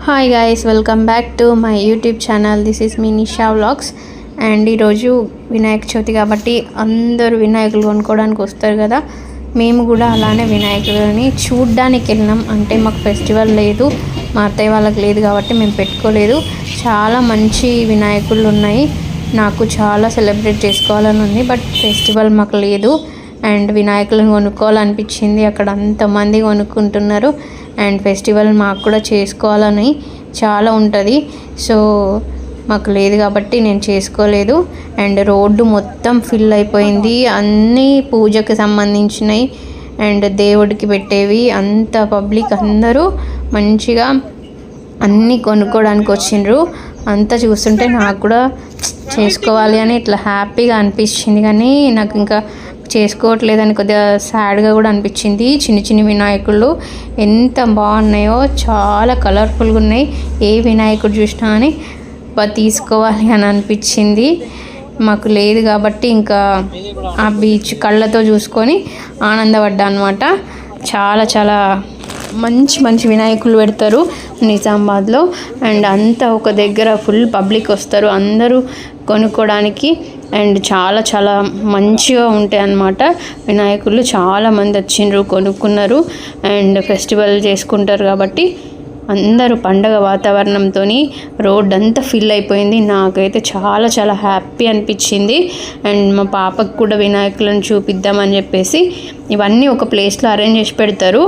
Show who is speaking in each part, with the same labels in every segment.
Speaker 1: Hi guys, welcome back to my YouTube channel. This is me Nisha vlogs. And ఈరోజు వినాయక చవితి కాబట్టి అందరూ వినాయకులు కొనుక్కోవడానికి వస్తారు కదా. మేము కూడా అలానే వినాయకులని చూడ్డానికి వెళ్ళినాం. అంటే మాకు ఫెస్టివల్ లేదు, మా అత్తయ్య వాళ్ళకి లేదు కాబట్టి మేము పెట్టుకోలేదు. చాలా మంచి వినాయకులు ఉన్నాయి. నాకు చాలా సెలబ్రేట్ చేసుకోవాలని ఉంది, బట్ ఫెస్టివల్ మాకు లేదు. అండ్ వినాయకులను కొనుక్కోవాలనిపించింది. అక్కడ అంతమంది కొనుక్కుంటున్నారు. అండ్ ఫెస్టివల్ మాకు కూడా చేసుకోవాలని చాలా ఉంటుంది. సో మాకు లేదు కాబట్టి నేను చేసుకోలేదు. అండ్ రోడ్డు మొత్తం ఫిల్ అయిపోయింది. అన్నీ పూజకి సంబంధించినవి అండ్ దేవుడికి పెట్టేవి. అంత పబ్లిక్ అందరూ మంచిగా అన్నీ కొనుక్కోవడానికి వచ్చిండ్రు. అంతా చూస్తుంటే నాకు కూడా చేసుకోవాలి అని ఇట్లా హ్యాపీగా అనిపించింది. కానీ నాకు ఇంకా చేసుకోవట్లేదని కొద్దిగా సాడ్గా కూడా అనిపించింది. చిన్న చిన్న వినాయకులు ఎంత బాగున్నాయో, చాలా కలర్ఫుల్గా ఉన్నాయి. ఏ వినాయకుడు చూసినా అని తీసుకోవాలి అని అనిపించింది. మాకు లేదు కాబట్టి ఇంకా ఆ బీచ్ కళ్ళతో చూసుకొని ఆనందపడ్డా అనమాట. చాలా చాలా మంచి మంచి వినాయకులు పెడతారు నిజామాబాద్లో. అండ్ అంతా ఒక దగ్గర ఫుల్ పబ్లిక్ వస్తారు అందరూ కొనుక్కోవడానికి. అండ్ చాలా చాలా మంచిగా ఉంటాయి అన్నమాట వినాయకులు. చాలామంది వచ్చిండ్రు, కొనుక్కున్నారు. అండ్ ఫెస్టివల్ చేసుకుంటారు కాబట్టి అందరూ పండగ వాతావరణంతో రోడ్ అంతా ఫిల్ అయిపోయింది. నాకైతే చాలా చాలా హ్యాపీ అనిపించింది. అండ్ మా పాపకు కూడా వినాయకులను చూపిద్దామని చెప్పేసి ఇవన్నీ ఒక ప్లేస్లో అరేంజ్ చేసి పెడతారు.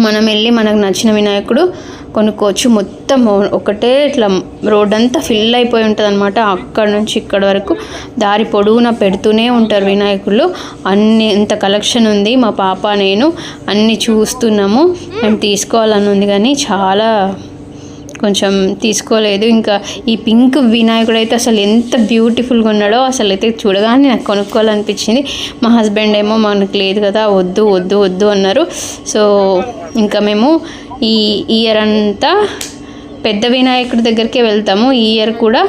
Speaker 1: మనం వెళ్ళి మనకు నచ్చిన వినాయకుడు కొనుక్కోవచ్చు. మొత్తం ఒకటే ఇట్లా రోడ్ అంతా ఫిల్ అయిపోయి ఉంటుంది అనమాట. అక్కడ నుంచి ఇక్కడ వరకు దారి పొడవునా పెడుతూనే ఉంటారు వినాయకులు. అన్ని ఎంత కలెక్షన్ ఉంది. మా పాప నేను అన్నీ చూస్తున్నాము. అండ్ తీసుకోవాలని ఉంది కానీ చాలా కొంచెం తీసుకోలేదు. ఇంకా ఈ పింక్ వినాయకుడు అయితే అసలు ఎంత బ్యూటిఫుల్గా ఉన్నాడో అసలు అయితే చూడగానే నాకు కొనుక్కోవాలనిపించింది. మా హస్బెండ్ ఏమో మనకు లేదు కదా, వద్దు వద్దు వద్దు అన్నారు. సో ఇంకా మేము ఈ ఇయర్ అంతా పెద్ద వినాయకుడి దగ్గరికే వెళ్తాము. ఈ ఇయర్ కూడా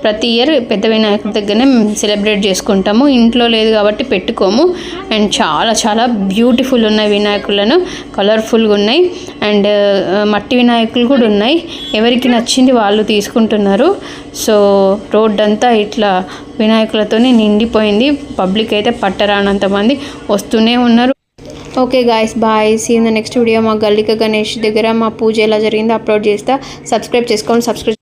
Speaker 1: ప్రతి ఇయర్ పెద్ద వినాయకుడి దగ్గరనే సెలబ్రేట్ చేసుకుంటాము. ఇంట్లో లేదు కాబట్టి పెట్టుకోము. అండ్ చాలా చాలా బ్యూటిఫుల్ ఉన్నాయి వినాయకులను, కలర్ఫుల్గా ఉన్నాయి. అండ్ మట్టి వినాయకులు కూడా ఉన్నాయి. ఎవరికి నచ్చింది వాళ్ళు తీసుకుంటున్నారు. సో రోడ్ అంతా ఇట్లా వినాయకులతో నిండిపోయింది. పబ్లిక్ అయితే పట్టరానంతమంది వస్తూనే ఉన్నారు. Okay guys, bye. See in the next video. మా గల్లిక గణేష్ దగ్గర మా పూజ ఎలా జరిగిందో అప్లోడ్ చేస్తా. సబ్స్క్రైబ్ చేసుకోండి.